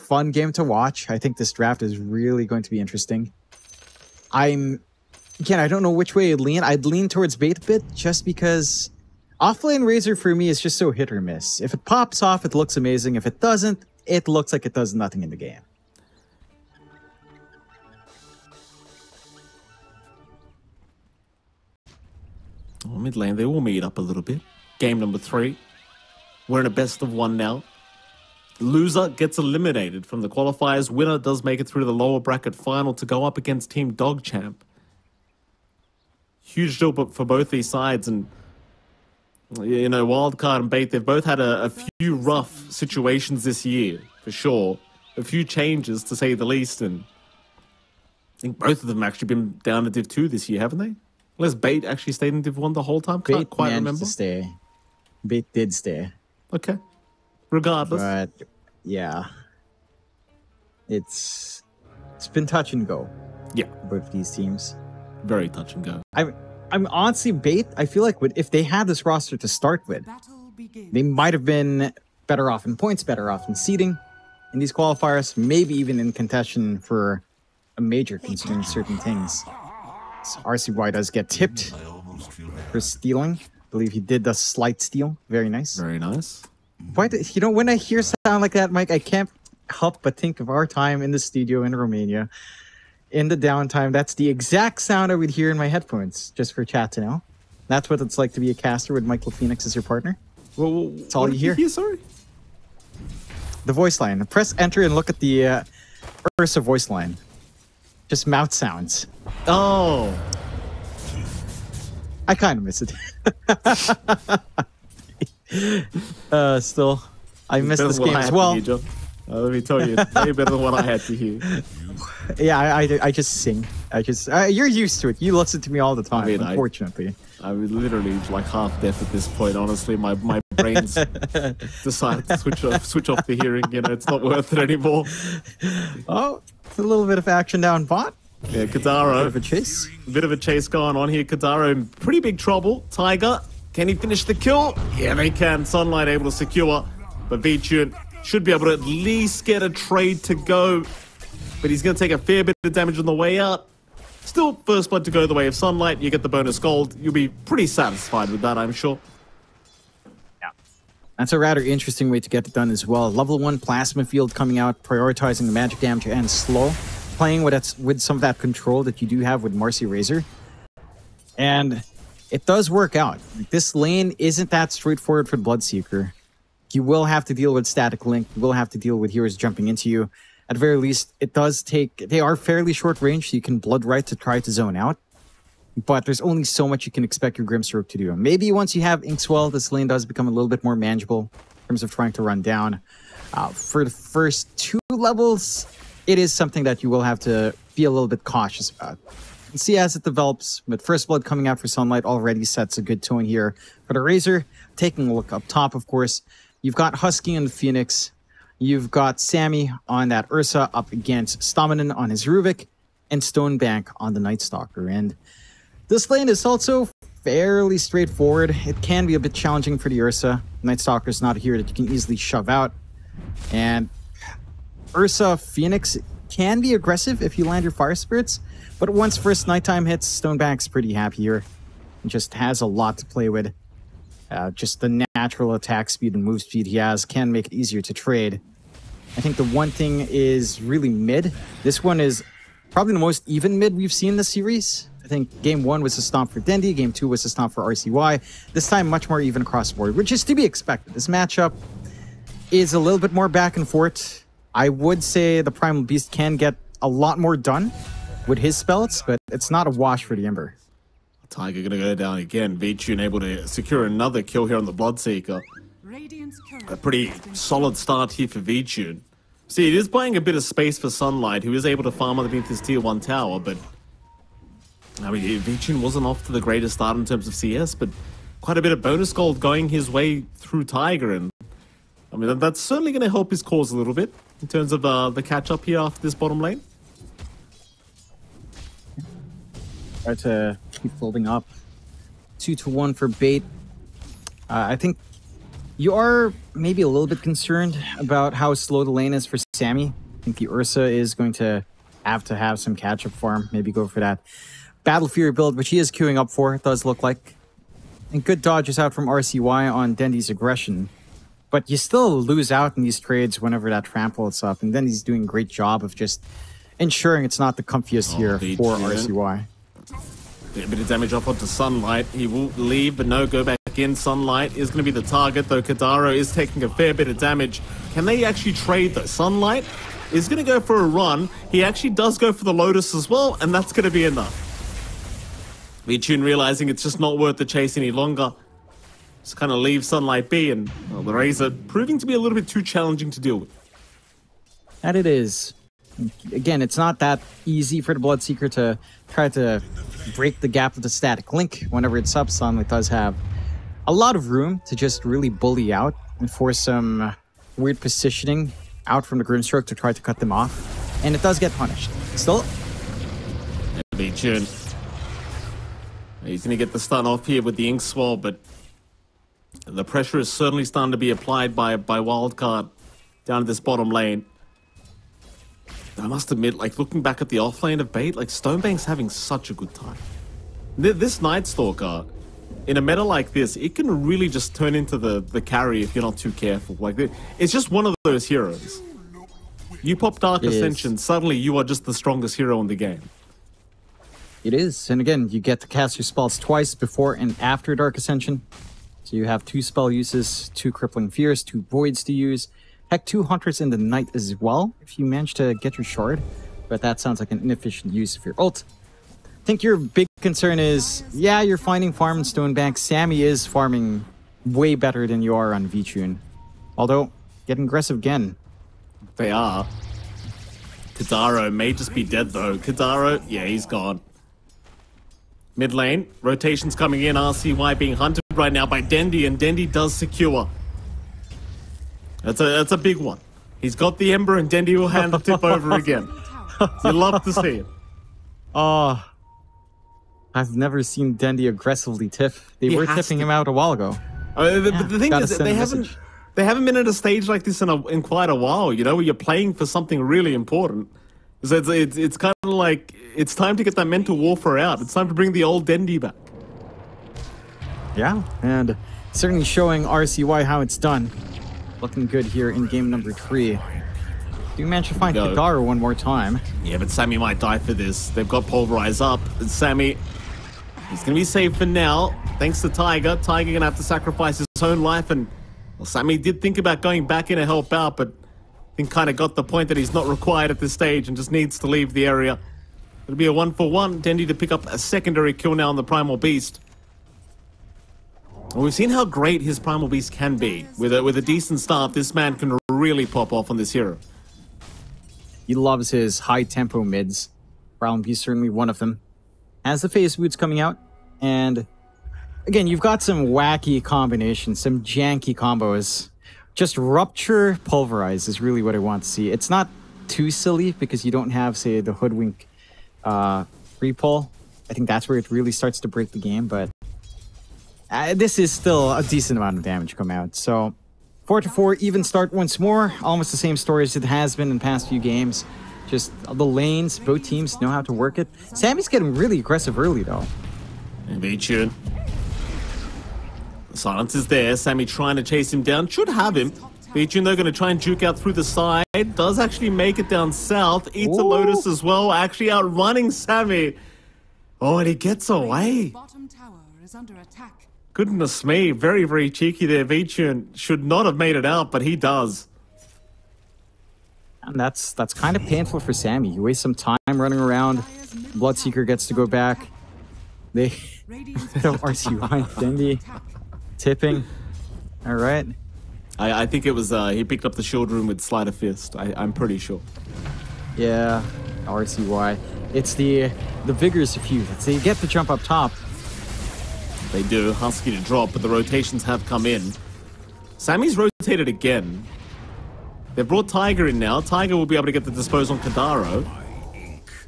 fun game to watch. I think this draft is really going to be interesting. Again, I don't know which way I'd lean. I'd lean towards bait a bit just because offlane Razor for me is just so hit or miss. If it pops off, it looks amazing. If it doesn't, it looks like it does nothing in the game. Well, mid lane, they will meet up a little bit. Game number 3. We're in a best of 1 now. Loser gets eliminated from the qualifiers. Winner does make it through to the lower bracket final to go up against Team DogChamp. Huge deal for both these sides. And, you know, Wildcard and Bait, they've both had a few rough situations this year, for sure. A few changes, to say the least. And I think both of them actually been down to Div 2 this year, haven't they? Unless Bait actually stayed in Div 1 the whole time. Can't quite remember. To stay. Bait did stay. Okay. Regardless. But yeah, it's been touch and go. Yeah, both these teams. Very touch and go. I'm honestly Bait. I feel like if they had this roster to start with, they might have been better off in points, better off in seeding in these qualifiers, maybe even in contention for a major considering certain things. So RCY does get tipped for stealing. I believe he did the slight steal. Very nice. Very nice. Why you know, when I hear sound like that, Mike, I can't help but think of our time in the studio in Romania. In the downtime, that's the exact sound I would hear in my headphones, just for chat to know. That's what it's like to be a caster with Michael Phoenix as your partner. Well, that's all you hear. Sorry? The voice line. Press enter and look at the Ursa voice line. Just mouth sounds. Oh. I kind of miss it. Still, I miss this game as well. Let me tell you, it's way better than what I had to hear. Yeah, I just sing. You're used to it. You listen to me all the time, unfortunately. I'm literally like half deaf at this point, honestly. My brain's decided to switch off the hearing. You know, it's not worth it anymore. Oh, it's a little bit of action down bot. Yeah, Kadaro. Bit of a chase. Bit of a chase going on here. Kadaro in pretty big trouble. Tiger, can he finish the kill? Yeah, they can. Sunlight able to secure. But VTune should be able to at least get a trade to go. But he's going to take a fair bit of damage on the way out. Still, first blood to go the way of Sunlight. You get the bonus gold. You'll be pretty satisfied with that, I'm sure. Yeah. That's a rather interesting way to get it done as well. Level 1 Plasma Field coming out, prioritizing the magic damage and slow. Playing with some of that control that you do have with Marcy Razor. And it does work out. This lane isn't that straightforward for Bloodseeker. You will have to deal with static link. You will have to deal with heroes jumping into you. At the very least, it does take... They are fairly short range, so you can blood right to try to zone out. But there's only so much you can expect your Grimstroke to do. Maybe once you have Inkswell, this lane does become a little bit more manageable in terms of trying to run down. For the first 2 levels, it is something that you will have to be a little bit cautious about. And see as it develops, but First Blood coming out for Sunlight already sets a good tone here. For the Razor, taking a look up top, of course, you've got Husky and the Phoenix. You've got Sammy on that Ursa up against Staminen on his Ruvik, and Stonebank on the Night Stalker. And this lane is also fairly straightforward. It can be a bit challenging for the Ursa. Night Stalker is not a hero that you can easily shove out. And Ursa Phoenix can be aggressive if you land your Fire Spirits, but once first nighttime hits, Stonebank's pretty happy here. It just has a lot to play with. Just the natural attack speed and move speed he has can make it easier to trade. I think the one thing is really mid. This one is probably the most even mid we've seen this series. I think game 1 was a stomp for Dendi, game 2 was a stomp for RCY. This time much more even across the board, which is to be expected. This matchup is a little bit more back and forth. I would say the Primal Beast can get a lot more done with his spells, but it's not a wash for the Ember. Tiger gonna go down again. VTune able to secure another kill here on the Bloodseeker. A pretty solid start here for VTune. See, it is buying a bit of space for Sunlight, who is able to farm underneath his tier 1 tower, but I mean, VTune wasn't off to the greatest start in terms of CS, but quite a bit of bonus gold going his way through Tiger, and I mean, that's certainly going to help his cause a little bit in terms of the catch-up here after this bottom lane. Try to keep folding up. 2-1 for Bait. I think you are maybe a little bit concerned about how slow the lane is for Sammy. I think the Ursa is going to have some catch-up for him. Maybe go for that Battle Fury build, which he is queuing up for, it does look like. And good dodges out from RCY on Dendy's aggression. But you still lose out in these trades whenever that trample is up. And Dendy's doing a great job of just ensuring it's not the comfiest here for RCY. A bit of damage up onto Sunlight. He will leave, but no, go back in. Sunlight is going to be the target, though Kadaro is taking a fair bit of damage. Can they actually trade, though? Sunlight is going to go for a run. He actually does go for the Lotus as well, and that's going to be enough. Vichun realizing it's just not worth the chase any longer. Just kind of leave Sunlight be, and well, the Razor proving to be a little bit too challenging to deal with. That it is. Again, it's not that easy for the Bloodseeker to try to break the gap with the static link whenever it's up. Sunlight does have a lot of room to just really bully out and force some weird positioning out from the Grimstroke to try to cut them off. And it does get punished. Still. Vichun. He's going to get the stun off here with the Ink Swab, but the pressure is certainly starting to be applied by Wildcard down at this bottom lane. I must admit, like, looking back at the offlane of Bait, like, Stonebank's having such a good time. This Night Stalker, in a meta like this, it can really just turn into the carry if you're not too careful. Like, it's just one of those heroes. You pop Dark Ascension, suddenly you are just the strongest hero in the game. It is, and again, you get to cast your spells twice before and after Dark Ascension. So you have 2 spell uses, 2 Crippling Fears, 2 Voids to use. Heck, 2 Hunters in the night as well, if you manage to get your Shard. But that sounds like an inefficient use of your ult. I think your big concern is, yeah, you're finding farm in Stonebank. Sammy is farming way better than you are on Vichun. Although, getting aggressive again. They are. Kadaro may just be dead though. Kadaro, yeah, he's gone. Mid lane, rotations coming in. RCY being hunted right now by Dendy, and Dendy does secure. That's a big one. He's got the Ember, and Dendy will hand the tip over again. You love to see it. Oh, I've never seen Dendy aggressively tip. They were tipping him out a while ago. But the thing is, they haven't been at a stage like this in quite a while. You know, where you're playing for something really important. So it's kind of like it's time to get that mental warfare out. It's time to bring the old Dendy back. Yeah, and certainly showing RCY how it's done. Looking good here in game number 3. Do you manage to find Kadaro one more time? Yeah, but Sammy might die for this. They've got Pulverize up. And Sammy, he's going to be safe for now. Thanks to Tiger. Tiger going to have to sacrifice his own life. And well, Sammy did think about going back in to help out, but I think kind of got the point that he's not required at this stage and just needs to leave the area. It'll be a 1-for-1. Dendy to pick up a secondary kill now on the Primal Beast. Well, we've seen how great his Primal Beast can be. With a decent start, this man can really pop off on this hero. He loves his high-tempo mids. Primal Beast certainly one of them. Has the phase boots coming out. And again, you've got some wacky combinations, some janky combos. Just Rupture, Pulverize is really what I want to see. It's not too silly because you don't have, say, the Hoodwink free-pull. I think that's where it really starts to break the game, but this is still a decent amount of damage come out. So 4-4, even start once more. Almost the same story as it has been in the past few games. Just the lanes, both teams know how to work it. Sammy's getting really aggressive early, though. And Vichun. Silence is there. Sammy trying to chase him down. Should have him. Vichun, they're going to try and juke out through the side. Does actually make it down south. Eats a Lotus as well. Actually outrunning Sammy. Oh, and he gets away. Bottom tower is under attack. Goodness me. Very, very cheeky there. Vichun should not have made it out, but he does. And that's kind of painful for Sammy. He wastes some time running around. Bloodseeker gets to go back. They don't RCY. Dendy tipping. All right. I think it was he picked up the shield room with Sleight of Fist. I'm pretty sure. Yeah, RCY. It's the vigorous of youth. They get to jump up top. They do. Husky to drop, but the rotations have come in. Sammy's rotated again. They've brought Tiger in now. Tiger will be able to get the dispose on Kadaro.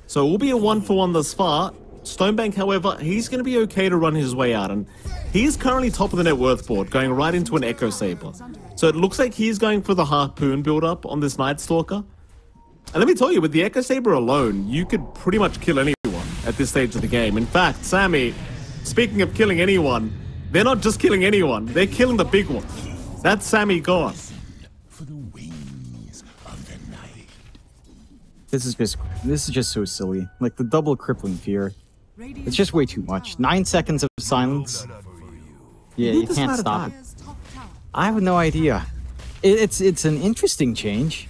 So it will be a 1-for-1 thus far. Stonebank, however, he's going to be okay to run his way out. And he is currently top of the net worth board, going right into an Echo Saber. So it looks like he's going for the Harpoon build-up on this Night Stalker. And let me tell you, with the Echo Saber alone, you could pretty much kill anyone at this stage of the game. In fact, Sammy, speaking of killing anyone, they're not just killing anyone, they're killing the big one. That's Sammy gone. For the wings of the night. This is just so silly. Like the double crippling fear. It's just way too much. 9 seconds of silence. Yeah, you can't stop it. I have no idea. It's an interesting change.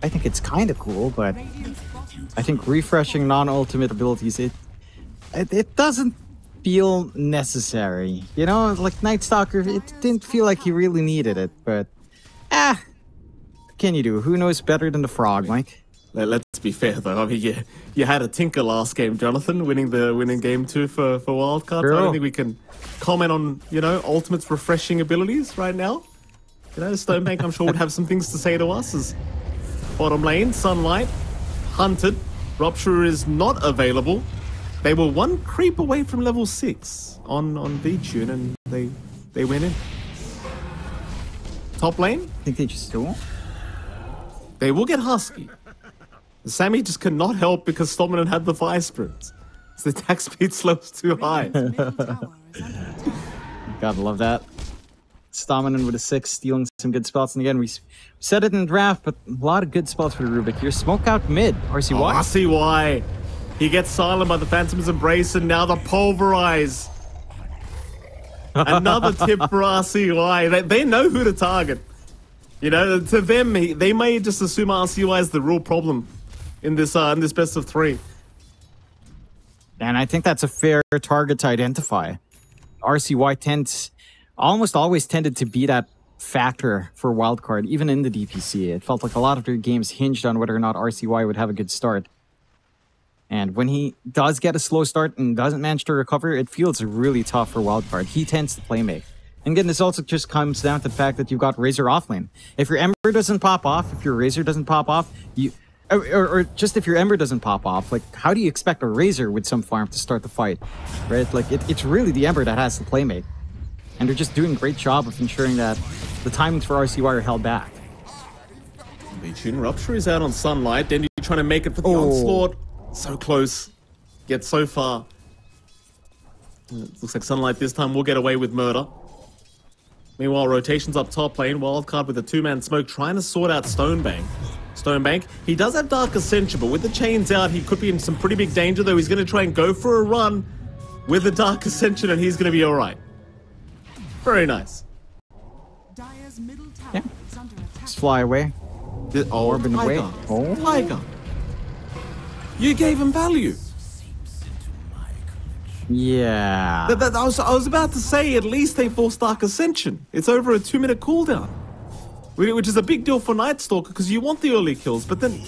I think it's kind of cool, but I think refreshing non-ultimate abilities, it doesn't feel necessary. You know, like Night Stalker, it didn't feel like he really needed it, but what can you do? Who knows better than the frog, Mike? Let's be fair though. I mean, you had a tinker last game, Jonathan, winning game 2 for Wildcard. So I don't think we can comment on, you know, Ultimate's refreshing abilities right now. You know, Stonebank, I'm sure, would have some things to say to us as bottom lane, Sunlight, hunted. Rupture is not available. They were 1 creep away from level 6 on VTune, and they went in. Top lane? I think they just still. They will get Husky. Sammy just cannot help because Stoneman had the fire sprints. So the attack speed slows too high. Gotta love that. Stoneman with a 6, stealing some good spots. And again, we said it in the draft, but a lot of good spots for the Rubik here. Smoke out mid, RCY. Oh, RCY. He gets silent by the Phantom's Embrace, and now the Pulverize. Another tip for RCY. They know who to target. You know, to them, they may just assume RCY is the real problem in this best of 3. And I think that's a fair target to identify. RCY almost always tended to be that factor for Wildcard, even in the DPC. It felt like a lot of their games hinged on whether or not RCY would have a good start. And when he does get a slow start and doesn't manage to recover, it feels really tough for Wildcard. He tends to play make. And again, this also just comes down to the fact that you've got Razor offlane. If your Ember doesn't pop off, if your Razor doesn't pop off, or just if your Ember doesn't pop off, like, how do you expect a Razor with some farm to start the fight? Right? Like, it's really the Ember that has to play make. And they're just doing a great job of ensuring that the timings for RCY are held back. VTune Rupture is out on Sunlight. Then you're trying to make it for the onslaught. So close. Get so far. Looks like Sunlight this time will get away with murder. Meanwhile, rotations up top lane. Wildcard with a 2-man smoke trying to sort out Stonebank. Stonebank, he does have Dark Ascension, but with the chains out, he could be in some pretty big danger, though. He's going to try and go for a run with the Dark Ascension, and he's going to be all right. Very nice. Yeah. Just fly away. Orbing away. Oh, Tiger. You gave him value. Yeah. I was about to say, at least they forced Dark Ascension. It's over a 2-minute cooldown, which is a big deal for Night Stalker because you want the early kills, but then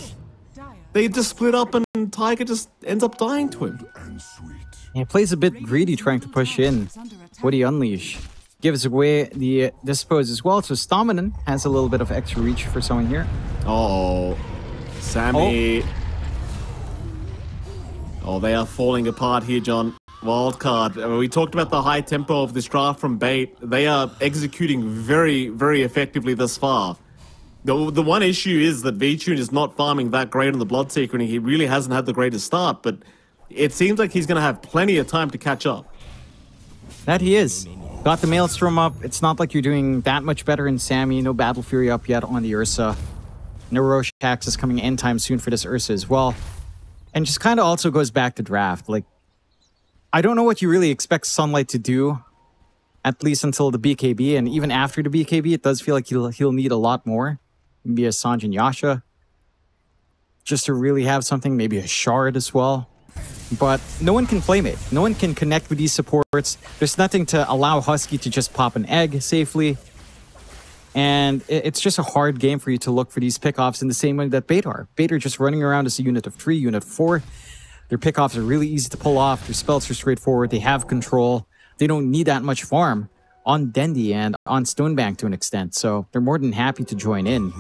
they just split up and Tiger just ends up dying to him. He plays a bit greedy trying to push in. What do you unleash? Gives away the dispose as well, so Stoneman has a little bit of extra reach for someone here. Oh, Sammy. Oh, they are falling apart here, John. Wildcard. We talked about the high tempo of this draft from Bait. They are executing very, very effectively thus far. The one issue is that VTune is not farming that great on the Bloodseeker, and he really hasn't had the greatest start, but it seems like he's going to have plenty of time to catch up. That he is. Got the Maelstrom up. It's not like you're doing that much better in Sammy. No Battle Fury up yet on the Ursa. No Rorschach is coming anytime soon for this Ursa as well. And just kind of also goes back to draft. Like, I don't know what you really expect Sunlight to do, at least until the BKB. And even after the BKB, it does feel like he'll need a lot more. Maybe a Sanj and Yasha. Just to really have something. Maybe a Shard as well. But no one can playmate. No one can connect with these supports. There's nothing to allow Husky to just pop an egg safely. And it's just a hard game for you to look for these pickoffs in the same way that Bait are. Bait are just running around as a unit of 3, unit 4. Their pickoffs are really easy to pull off. Their spells are straightforward. They have control. They don't need that much farm on Dendi and on Stonebank to an extent. So they're more than happy to join in.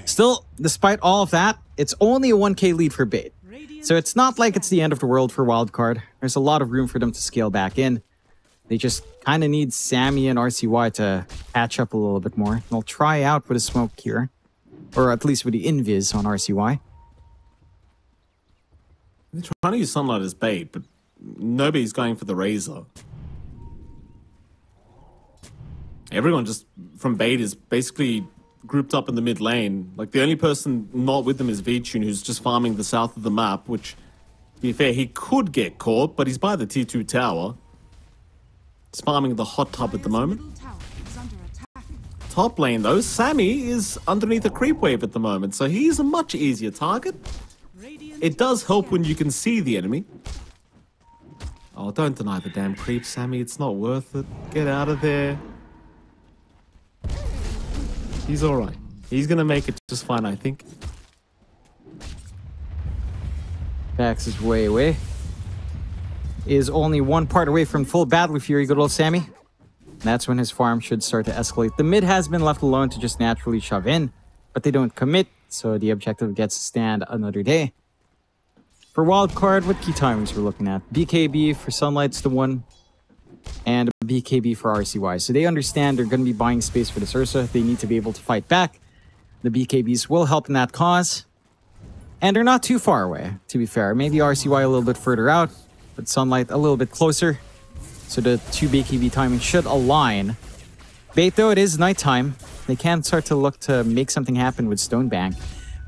Still, despite all of that, it's only a 1k lead for Bait. So it's not like it's the end of the world for Wildcard. There's a lot of room for them to scale back in. They just kind of need Sammy and RCY to patch up a little bit more. They'll try out with a smoke here. Or at least with the invis on RCY. They're trying to use Sunlight as bait, but nobody's going for the Razor. Everyone just from bait is basically grouped up in the mid lane. Like, the only person not with them is VTune, who's just farming the south of the map, which, to be fair, he could get caught, but he's by the T2 tower. He's farming the hot tub at the moment. Top lane, though, Sammy is underneath a creep wave at the moment, so he's a much easier target. It does help when you can see the enemy. Oh, don't deny the damn creep, Sammy. It's not worth it. Get out of there. He's alright. He's gonna make it just fine, I think. Backs his way away. Is only one part away from full Battle Fury, good old Sammy. That's when his farm should start to escalate. The mid has been left alone to just naturally shove in, but they don't commit, so the objective gets to stand another day. For Wildcard, what key timings we're looking at? BKB for Sunlight's the one, and BKB for RCY. So they understand they're going to be buying space for this Ursa. They need to be able to fight back. The BKBs will help in that cause. And they're not too far away, to be fair. Maybe RCY a little bit further out, but Sunlight a little bit closer. So the two BKB timing should align. Bait, though, it is nighttime. They can start to look to make something happen with Stonebank.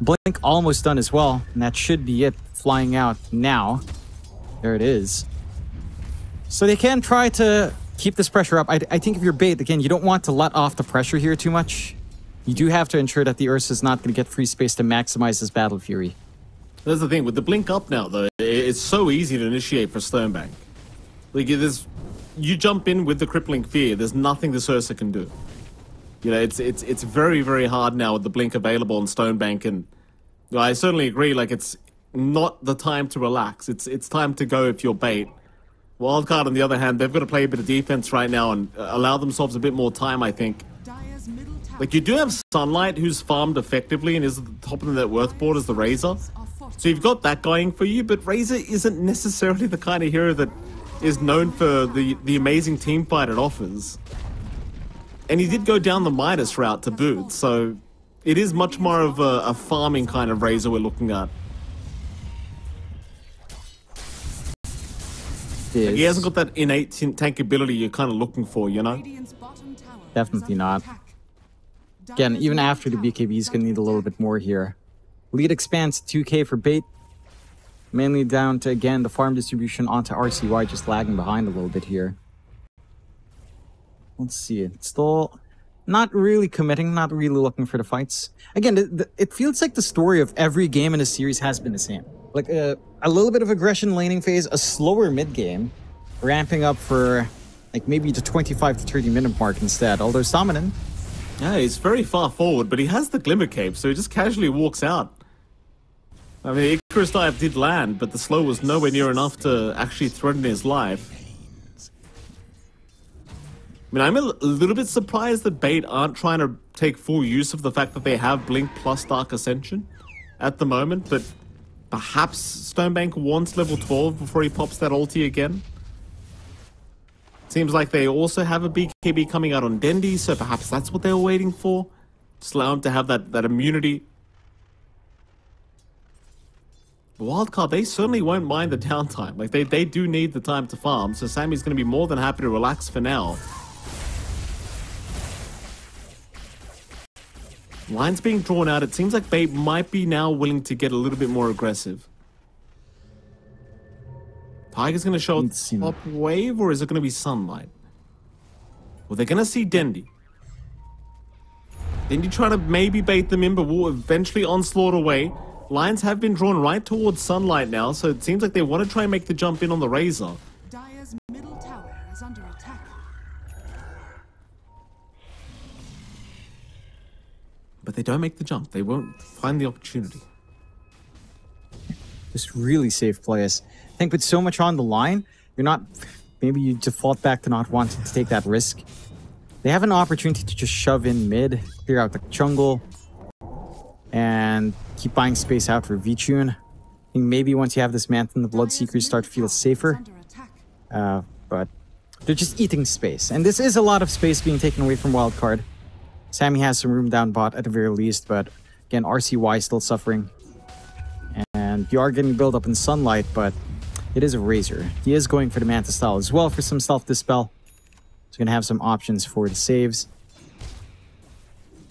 Blink almost done as well, and that should be it. Flying out now. There it is. So they can try to keep this pressure up. I think if you're bait, again, you don't want to let off the pressure here too much. You do have to ensure that the Ursa is not going to get free space to maximize his Battle Fury. That's the thing, with the blink up now, though, it's so easy to initiate for Stonebank. Like, you jump in with the crippling fear, there's nothing this Ursa can do. You know, it's very, very hard now with the blink available on Stonebank, and you know, I certainly agree, like, it's not the time to relax. It's time to go if you're bait. Wildcard, on the other hand, they've got to play a bit of defense right now and allow themselves a bit more time, I think. Like, you do have Sunlight, who's farmed effectively and is at the top of the net worth board as the Razor. So you've got that going for you, but Razor isn't necessarily the kind of hero that is known for the amazing team fight it offers. And he did go down the Midas route to boot, so it is much more of a farming kind of Razor we're looking at. Like, he hasn't got that innate tank ability you're kind of looking for, you know? Definitely not. Again, even after the BKB, he's going to need a little bit more here. Lead expands 2k for bait. Mainly down to, again, the farm distribution onto RCY, just lagging behind a little bit here. Let's see. It's still not really committing, not really looking for the fights. Again, it feels like the story of every game in the series has been the same. Like a little bit of aggression laning phase, a slower mid game, ramping up for like maybe the 25 to 30 minute mark instead. Although Samanin, yeah, he's very far forward, but he has the Glimmer Cape, so he just casually walks out. I mean, Icarus Dive did land, but the slow was nowhere near enough to actually threaten his life. I mean, I'm a little bit surprised that Bait aren't trying to take full use of the fact that they have Blink plus Dark Ascension at the moment, but perhaps Stonebank wants level 12 before he pops that ulti again. Seems like they also have a BKB coming out on Dendi, so perhaps that's what they were waiting for. Just allow him to have that immunity. Wildcard, they certainly won't mind the downtime. Like, they do need the time to farm, so Sammy's going to be more than happy to relax for now. Lines being drawn out. It seems like Babe might be now willing to get a little bit more aggressive. Tiger's going to show a top wave, or is it going to be Sunlight? Well, they're going to see Dendi. Dendi trying to maybe bait them in, but will eventually onslaught away. Lines have been drawn right towards Sunlight now, so it seems like they want to try and make the jump in on the Razor. Dire's middle tower is under attack. But they don't make the jump. They won't find the opportunity. Just really safe players. I think with so much on the line, you're not... Maybe you default back to not wanting to take that risk. They have an opportunity to just shove in mid, clear out the jungle, and keep buying space out for VTune. I think maybe once you have this Mantha and the Bloodseekers start to feel safer. But they're just eating space. And this is a lot of space being taken away from Wildcard. Sammy has some room down bot at the very least, but Again, RCY still suffering. And you are getting build up in Sunlight, but it is a Razor. He is going for the Manta style as well for some self-dispel. He's going to have some options for the saves.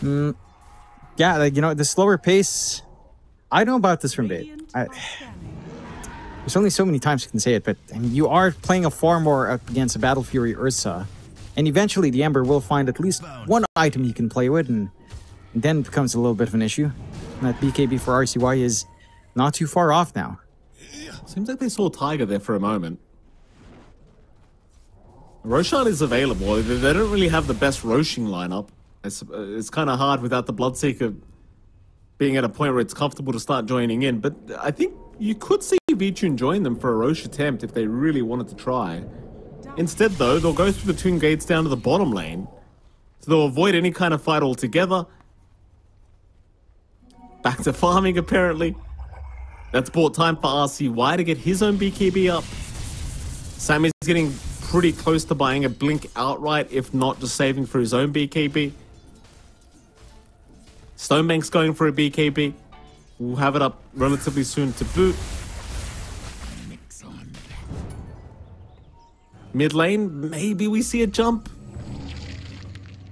Yeah, like, you know, the slower pace... I know about this from Bait. There's only so many times you can say it, but I mean, you are playing a far more up against a Battle Fury Ursa. And eventually the Ember will find at least one item he can play with, and then it becomes a little bit of an issue. And that BKB for RCY is not too far off now. Seems like they saw Tiger there for a moment. Roshan is available. They don't really have the best Roshing lineup. It's kind of hard without the Bloodseeker being at a point where it's comfortable to start joining in. But I think you could see VTune join them for a Rosh attempt if they really wanted to try. Instead, though, they'll go through the Toon Gates down to the bottom lane. So they'll avoid any kind of fight altogether. Back to farming, apparently. That's bought time for RCY to get his own BKB up. Sammy's getting pretty close to buying a Blink outright, if not just saving for his own BKB. Stonebank's going for a BKB. We'll have it up relatively soon to boot. Mid lane, maybe we see a jump.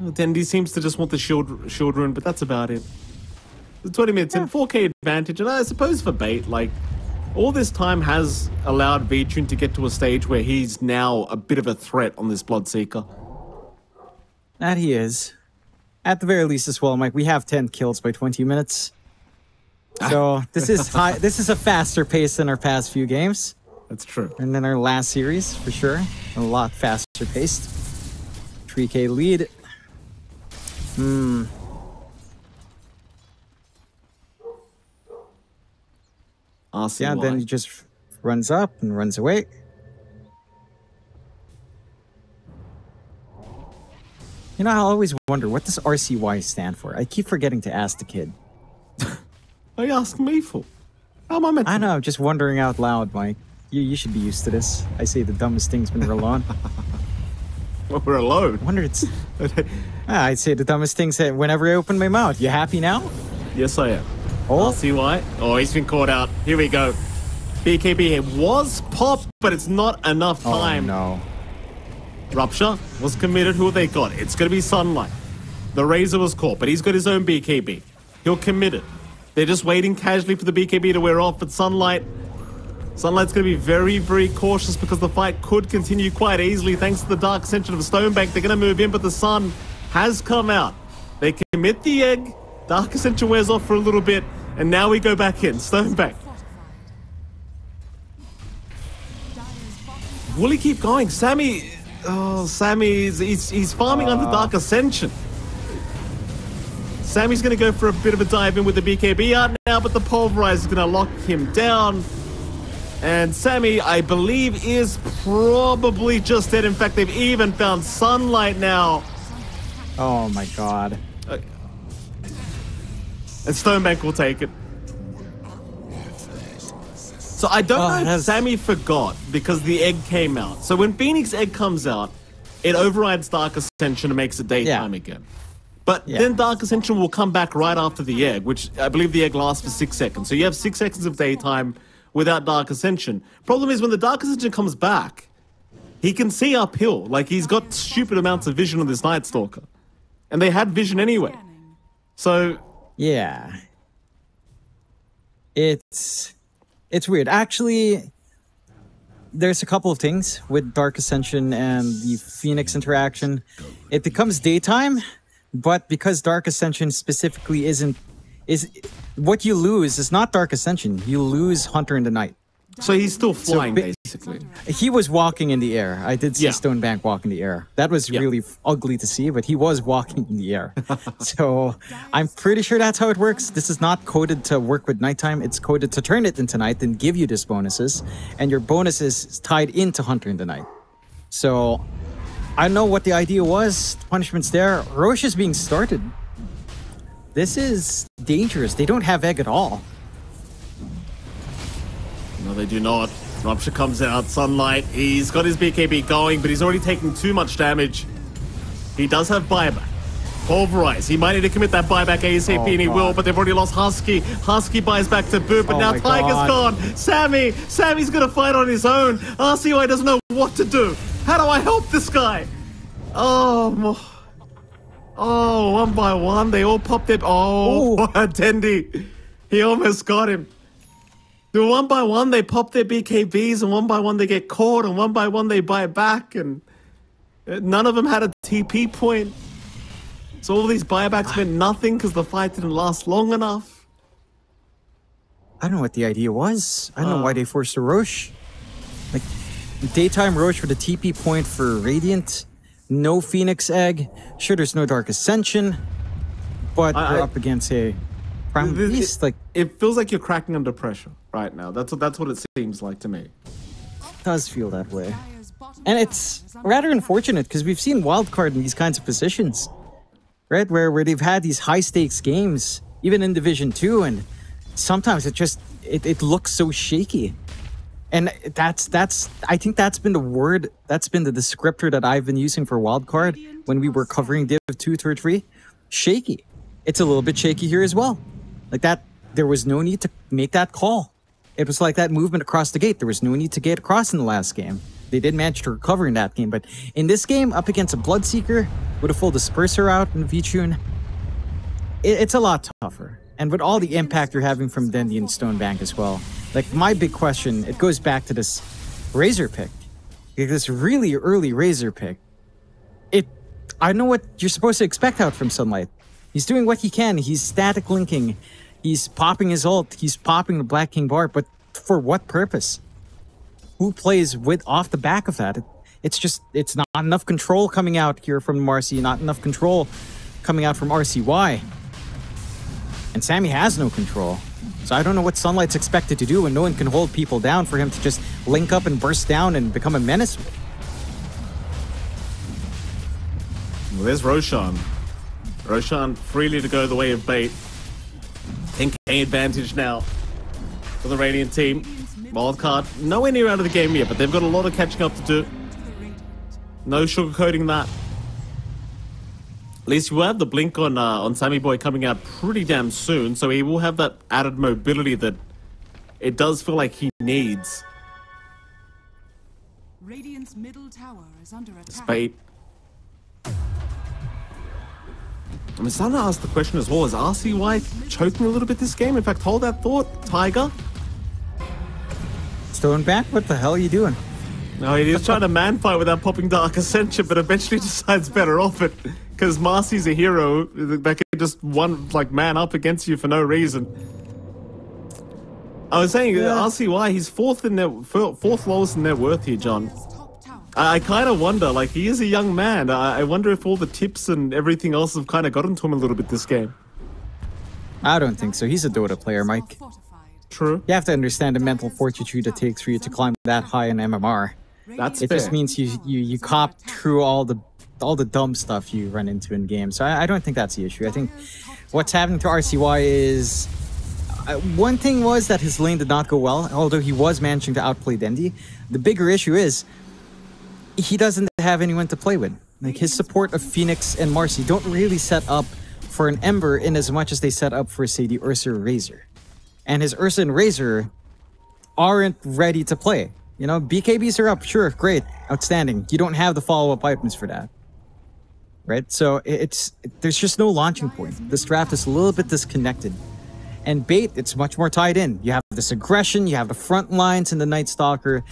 Dendi seems to just want the shield rune, but that's about it. 20 minutes in, 4K advantage, and I suppose for Bait, like, all this time has allowed VTune to get to a stage where he's now a bit of a threat on this Bloodseeker. That he is. At the very least as well, Mike, we have 10 kills by 20 minutes. So this is high. This is a faster pace than our past few games. That's true. And then our last series, for sure. A lot faster paced. 3K lead. Yeah, then he just runs up and runs away. You know, I always wonder, what does RCY stand for? I keep forgetting to ask the kid. What are you asking me for? How am I meant to? I know, I'm just wondering out loud, Mike. You should be used to this. I say the dumbest things when we're alone. Well, we're alone. I wonder it's... I'd say the dumbest things whenever I open my mouth. You happy now? Yes, I am. Oh. RCY. Oh, he's been caught out. Here we go. BKB was popped, but it's not enough time. Oh, no. Rupture was committed. Who have they got? It's going to be Sunlight. The Razor was caught, but he's got his own BKB. He'll commit it. They're just waiting casually for the BKB to wear off, but Sunlight's going to be very, very cautious because the fight could continue quite easily thanks to the Dark Ascension of Stonebank. They're going to move in, but the sun has come out. They commit the egg. Dark Ascension wears off for a little bit, and now we go back in. Stonebank. Will he keep going? Sammy... Oh, he's farming under Dark Ascension. Sammy's going to go for a bit of a dive in with the BKB out now, but the Pulverize is going to lock him down. And Sammy, I believe, is probably just dead. In fact, they've even found Sunlight now. Oh my god. And Stonebank will take it. So I don't know if Sammy forgot because the egg came out. So when Phoenix Egg comes out, it overrides Dark Ascension and makes it daytime again. But then Dark Ascension will come back right after the egg, which I believe the egg lasts for 6 seconds. So you have 6 seconds of daytime without Dark Ascension. Problem is when the Dark Ascension comes back, he can see uphill. Like, he's got stupid amounts of vision on this Night Stalker. And they had vision anyway. So... yeah. It's weird. Actually, there's a couple of things with Dark Ascension and the Phoenix interaction. It becomes daytime, but because Dark Ascension specifically is what you lose is not Dark Ascension. You lose Hunter in the Night. So he's still flying, basically. He was walking in the air. I did see Stonebank walk in the air. That was really ugly to see, but he was walking in the air. So I'm pretty sure that's how it works. This is not coded to work with nighttime. It's coded to turn it into night and give you these bonuses. And your bonus is tied into Hunter in the Night. So I don't know what the idea was. The punishment's there. Roche is being started. This is dangerous. They don't have egg at all. No, they do not. Rupture comes out. Sunlight. He's got his BKB going, but he's already taking too much damage. He does have buyback. Pulverize. He might need to commit that buyback ASAP, and he will, but they've already lost Husky. Husky buys back to Boot, but now Tiger's gone. Sammy's gonna fight on his own. RCY doesn't know what to do. How do I help this guy? Oh, one by one, they all popped their... Tendi. He almost got him. One by one, they pop their BKBs, and one by one, they get caught, and one by one, they buy back, and none of them had a TP point. So all these buybacks meant nothing because the fight didn't last long enough. I don't know what the idea was. I don't know why they forced a Roche. Like, daytime Roche with a TP point for Radiant. No Phoenix Egg. Sure, there's no Dark Ascension. But we're up against a Primal Beast. Like, it feels like you're cracking under pressure right now. That's what it seems like to me. It does feel that way. And it's rather unfortunate because we've seen Wildcard in these kinds of positions. Right, where they've had these high-stakes games, even in Division 2, and sometimes it looks so shaky. And I think that's been the word, that's been the descriptor that I've been using for Wildcard when we were covering Div 2 through 3. Shaky. It's a little bit shaky here as well. Like that, there was no need to make that call. It was like that movement across the gate. There was no need to gate across in the last game. They did manage to recover in that game, but in this game, up against a Bloodseeker with a full Disperser out in V-Tune, it's a lot tougher. And with all the impact you're having from Dendy and Stonebank as well. Like, my big question, it goes back to this Razor pick. Like, this really early Razor pick. I know what you're supposed to expect out from Sunlight. He's doing what he can. He's static linking. He's popping his ult. He's popping the Black King bar. But for what purpose? Who plays off the back of that? It's not enough control coming out here from Marcy, not enough control coming out from RCY. And Sammy has no control. So I don't know what Sunlight's expected to do when no one can hold people down for him to just link up and burst down and become a menace. Well, there's Roshan. Roshan freely to go the way of bait. 10k advantage now for the Radiant team. Wildcard, nowhere near out of the game yet, but they've got a lot of catching up to do. No sugarcoating that. At least we'll have the blink on Sammy Boy coming out pretty damn soon, so he will have that added mobility that it does feel like he needs. Radiant's middle tower is under attack. Spade. I'm starting to ask the question as well, is RCY choking a little bit this game? In fact, hold that thought, Tiger. Stonebank, what the hell are you doing? No, he's trying to man fight without popping Dark Ascension, but eventually decides better off it. Because Marcy's a hero that can just man up against you for no reason. I was saying, RCY, he's fourth lowest in net worth here, John. I kind of wonder, like, he is a young man. I wonder if all the tips and everything else have kind of gotten to him a little bit this game. I don't think so. He's a Dota player, Mike. True. You have to understand the mental fortitude it takes for you to climb that high in MMR. That's it fair. Just means you cop through all the dumb stuff you run into in games. So I don't think that's the issue. I think what's happening to RCY is one thing was that his lane did not go well, although he was managing to outplay Dendy. The bigger issue is he doesn't have anyone to play with. Like, his support of Phoenix and Marcy don't really set up for an Ember in as much as they set up for, say, the Ursa or Razor. And his Ursa and Razor aren't ready to play. You know, BKBs are up, sure, great, outstanding. You don't have the follow-up items for that. Right? So there's just no launching point. This draft is a little bit disconnected. And Bait, it's much more tied in. You have this aggression, you have the front lines in the Night Stalker,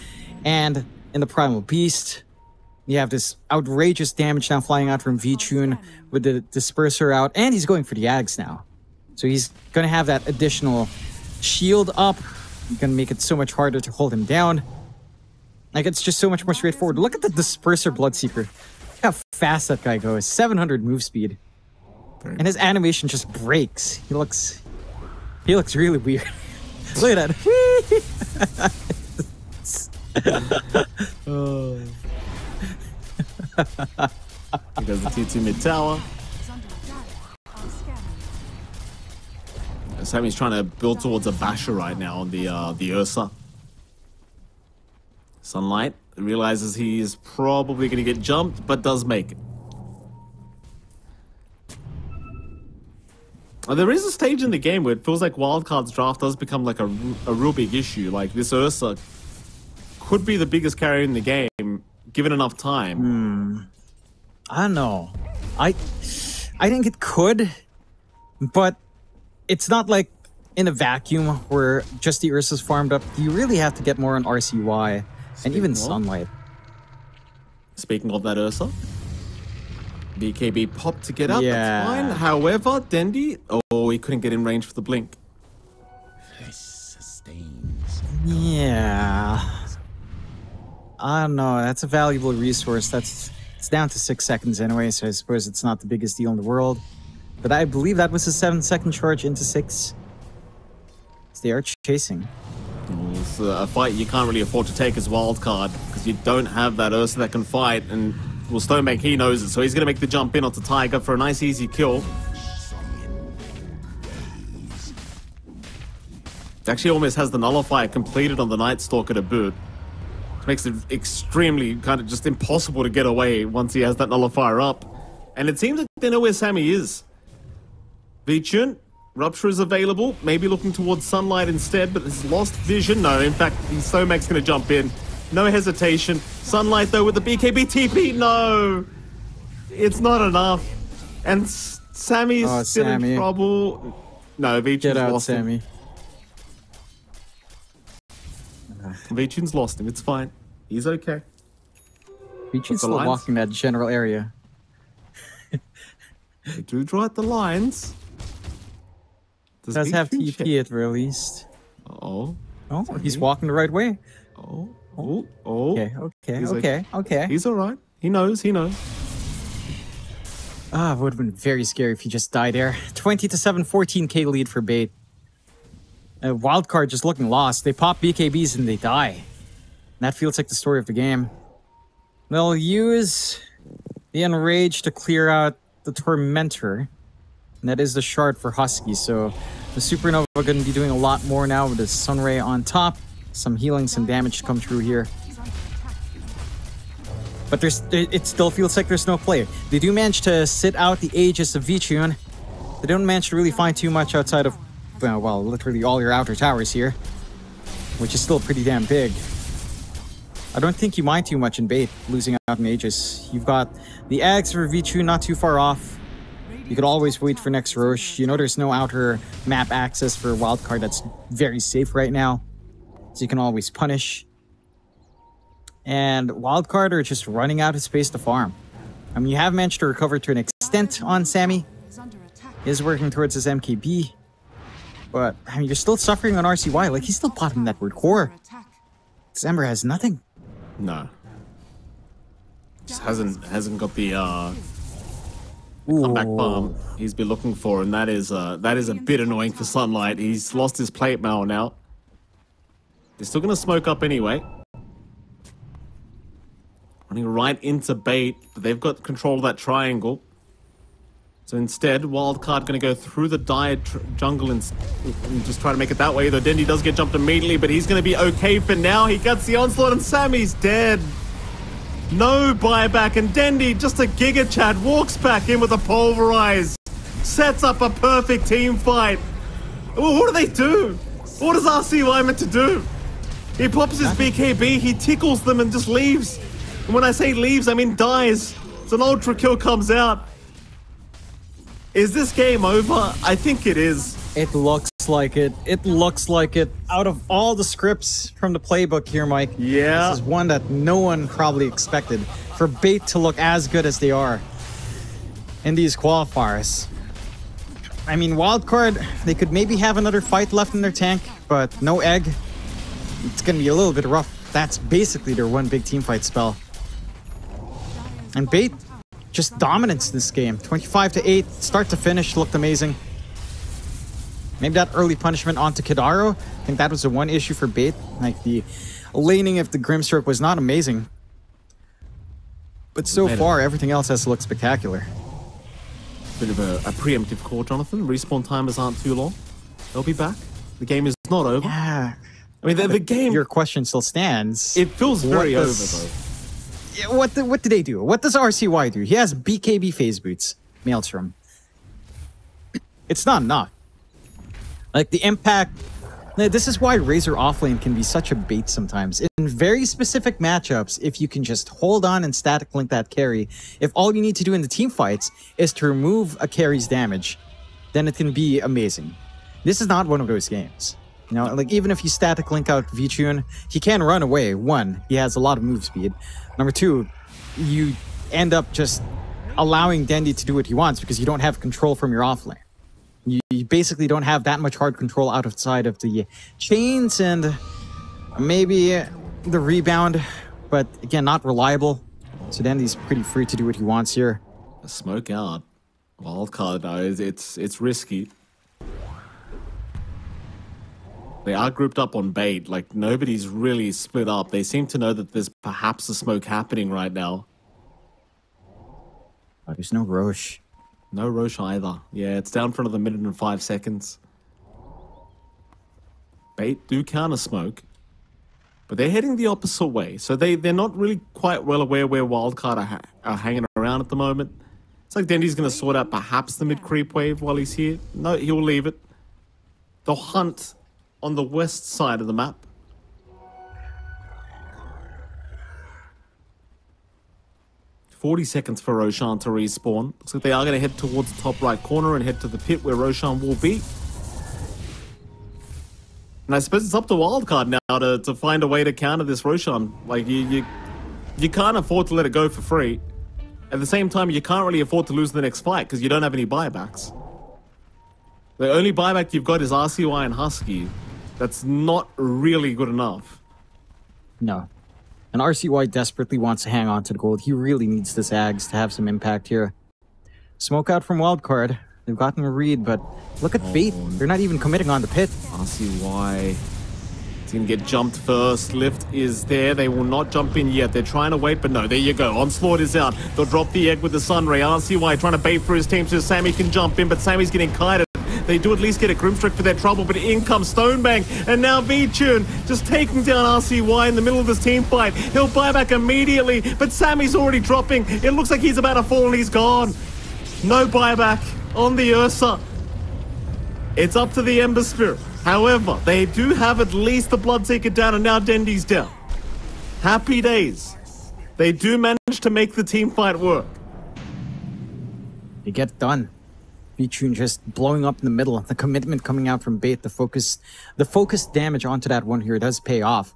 and in the Primal Beast, you have this outrageous damage now flying out from V-Tune with the Disperser out, and he's going for the Ags now. So he's going to have that additional shield up. You're going to make it so much harder to hold him down. Like, it's just so much more straightforward. Look at the Disperser Bloodseeker. Look how fast that guy goes. 700 move speed. And his animation just breaks. He looks really weird. Look at that. Oh. He goes the T2 mid tower. Sammy's trying to build towards a basher right now on the Ursa. Sunlight realizes he is probably going to get jumped, but does make it. There is a stage in the game where it feels like Wildcard's draft does become like a real big issue. Like this Ursa could be the biggest carrier in the game, given enough time. I don't know. I think it could, but it's not like in a vacuum where just the Ursa's farmed up. You really have to get more on RCY and even Sunlight. Speaking of that Ursa, BKB popped to get up, Yeah. that's fine. However, Dendi, oh, he couldn't get in range for the blink. This sustains. Yeah. I don't know. That's a valuable resource. It's down to 6 seconds anyway, so I suppose it's not the biggest deal in the world. But I believe that was a 7-second charge into 6. So they are chasing. It's a fight you can't really afford to take as Wildcard, because you don't have that Ursa that can fight, and well, Stonebank, he knows it, so he's going to make the jump in onto Tiger for a nice easy kill. Actually almost has the Nullifier completed on the Night Stalker to boot. Which makes it extremely kind of just impossible to get away once he has that Nullifier up. And it seems like they know where Sammy is. Vichun, Rupture is available, maybe looking towards Sunlight instead, but has lost vision. No, in fact, Stonebank's going to jump in. No hesitation. Sunlight, though, with the BKB TP. No! It's not enough. And Sammy's still in trouble. No, Vichun's lost Sammy. him. Vichun's lost him. It's fine. He's okay. Vichun's still walking that general area. They do draw at the lines. Does have TP at least. Oh. Oh, he's walking the right way. Oh. Okay. He's alright. He knows. Ah, it would have been very scary if he just died there. 20-7, 14k lead for Bait. Wildcard just looking lost. They pop BKBs and they die. And that feels like the story of the game. They'll use the Enrage to clear out the Tormentor. And that is the shard for Husky. So the Supernova are going to be doing a lot more now with the Sunray on top. Some healing, some damage to come through here. But it still feels like there's no play. They do manage to sit out the Aegis of Vichun. They don't manage to really find too much outside of, well, literally all your outer towers here. Which is still pretty damn big. I don't think you mind too much in Bait, losing out in Aegis. You've got the Ags for Vichun not too far off. You could always wait for next Roche. You know there's no outer map access for Wildcard that's very safe right now. So you can always punish. And Wildcard are just running out of space to farm. I mean, you have managed to recover to an extent on Sammy. He is working towards his MKB. But, I mean, you're still suffering on RCY. Like, he's still potting that word core. December has nothing. No. Just hasn't got the comeback bomb he's been looking for, and that is a bit annoying for Sunlight. He's lost his plate mail now. They're still gonna smoke up anyway. Running right into Bait, but they've got control of that triangle. So instead, Wildcard gonna go through the dire jungle and just try to make it that way. Though Dendi does get jumped immediately, but he's gonna be okay for now. He gets the onslaught and Sammy's dead. No buyback, and Dendi, just a Giga Chad, walks back in with a pulverize. Sets up a perfect team fight. Well, what do they do? What is RCY meant to do? He pops his BKB, he tickles them and just leaves. And when I say leaves, I mean dies. So an ultra kill comes out. Is this game over? I think it is. It looks like it. It looks like it. Out of all the scripts from the playbook here, Mike, yeah, this is one that no one probably expected. For Bait to look as good as they are in these qualifiers. I mean, Wildcard, they could maybe have another fight left in their tank, but no egg. It's going to be a little bit rough. That's basically their one big team fight spell. And Bait, just dominance this game. 25-8, start to finish, looked amazing. Maybe that early punishment onto Kidaro, I think that was the one issue for Bait. Like, the laning of the Grimstroke was not amazing. But so far, everything else has looked spectacular. Bit of a preemptive call, Jonathan. Respawn timers aren't too long. They'll be back. The game is not over. Yeah. I mean, the game... Your question still stands. It feels very over, though. Yeah, what do they do? What does RCY do? He has BKB phase boots. Maelstrom. it's not enough. Like, the impact... This is why Razor offlane can be such a bait sometimes. In very specific matchups, if you can just hold on and static link that carry, if all you need to do in the team fights is to remove a carry's damage, then it can be amazing. This is not one of those games. You know, like, even if you static link out Vichun, he can run away. One, he has a lot of move speed. Number two, you end up just allowing Dendi to do what he wants because you don't have control from your offlane. You basically don't have that much hard control outside of the chains and maybe the rebound, but again, not reliable. So Dendi's pretty free to do what he wants here. A smoke out. Wildcard though, it's risky. They are grouped up on bait, like nobody's really split up. They seem to know that there's perhaps a smoke happening right now. Oh, there's no Roche. No Roche either. Yeah, it's down for another minute and 5 seconds. Bait do counter smoke, but they're heading the opposite way. So they're not really quite well aware where Wildcard are hanging around at the moment. It's like Dendi's going to sort out perhaps the mid creep wave while he's here. No, he'll leave it. They'll hunt on the west side of the map. $40 seconds for Roshan to respawn. Looks like they are going to head towards the top right corner and head to the pit where Roshan will be. And I suppose it's up to Wildcard now to find a way to counter this Roshan. Like, you can't afford to let it go for free. At the same time, you can't really afford to lose the next fight because you don't have any buybacks. The only buyback you've got is RCY and Husky. That's not really good enough. No. And RCY desperately wants to hang on to the gold. He really needs this Ags to have some impact here. Smoke out from Wildcard. They've gotten a read, but look at Bait. They're not even committing on the pit. RCY. It's going to get jumped first. Lift is there. They will not jump in yet. They're trying to wait, but no, there you go. Onslaught is out. They'll drop the egg with the Sunray. RCY trying to bait for his team so Sammy can jump in, but Sammy's getting kited. They do at least get a Grimstrick for their trouble, but in comes Stonebank, and now Vichun just taking down RCY in the middle of this team fight. He'll buy back immediately, but Sammy's already dropping. It looks like he's about to fall and he's gone. No buyback on the Ursa. It's up to the Ember Spirit. However, they do have at least the Bloodseeker down, and now Dendi's down. Happy days. They do manage to make the team fight work. They get it done. Vichun just blowing up in the middle. The commitment coming out from Bait, the focused damage onto that one here does pay off.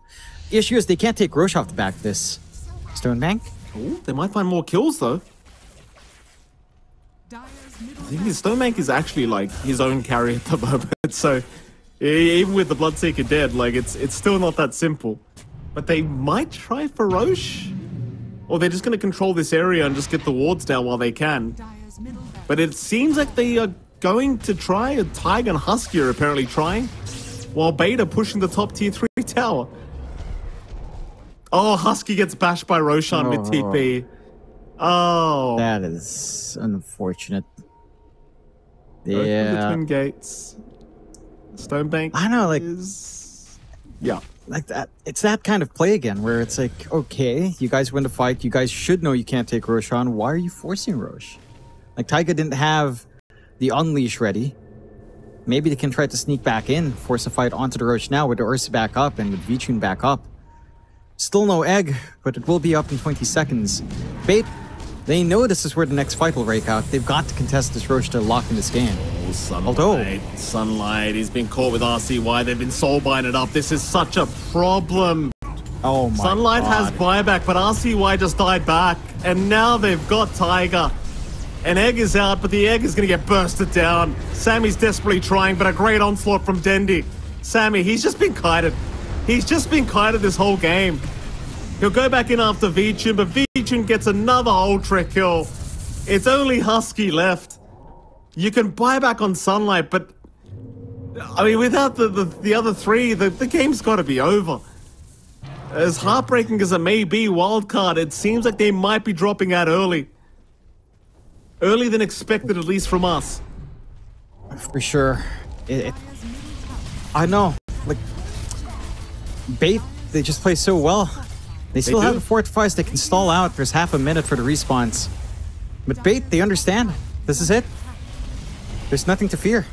The issue is they can't take Roche off the back of this. Stonebank? Ooh, they might find more kills though. I think his Stonebank is actually like his own carry at the moment. So even with the Bloodseeker dead, like it's still not that simple. But they might try for Roche. Or they're just going to control this area and just get the wards down while they can. But it seems like they are going to try. Tiger and Husky are apparently trying. While Beta pushing the top tier 3 tower. Oh, Husky gets bashed by Roshan mid-TP. Oh. That is unfortunate. Yeah. The Twin Gates. Stonebank. I know, like... Yeah. Like that. It's that kind of play again, where it's like, okay, you guys win the fight. You guys should know you can't take Roshan. Why are you forcing Roche? Like, Taiga didn't have the Unleash ready. Maybe they can try to sneak back in, force a fight onto the Roche now with the Ursa back up and with Vichun back up. Still no egg, but it will be up in 20 seconds. Bait, they know this is where the next fight will break out. They've got to contest this Roche to lock in this game. Oh, Sunlight. Sunlight, he's been caught with RCY. They've been soul-binded up. This is such a problem. Oh my Sunlight God. has buyback, but RCY just died back. And now they've got Tiger. An egg is out, but the egg is going to get bursted down. Sammy's desperately trying, but a great onslaught from Dendi. Sammy, he's just been kited. He's just been kited this whole game. He'll go back in after Vichun, but Vichun gets another ultra kill. It's only Husky left. You can buy back on Sunlight, but I mean, without the other three, the game's got to be over. As heartbreaking as it may be, Wildcard, it seems like they might be dropping out early. Earlier than expected, at least from us. For sure. I know. Like, Bait, they just play so well. They still have the fortifies they can stall out. There's half a minute for the respawns. But Bait, they understand. This is it. There's nothing to fear.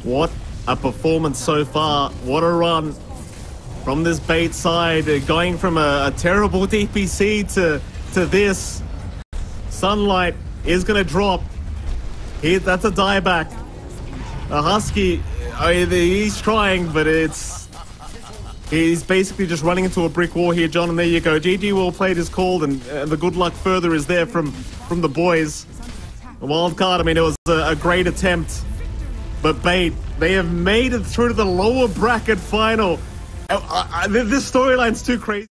What a performance so far. What a run from this bait side. Going from a terrible DPC to this. Sunlight is going to drop. That's a dieback. A Husky, he's trying, but he's basically just running into a brick wall here, John, and there you go. GG well played is called, and the good luck further is there from the boys. The Wildcard, I mean, it was a great attempt, but Bait, they have made it through to the lower bracket final. This storyline's too crazy.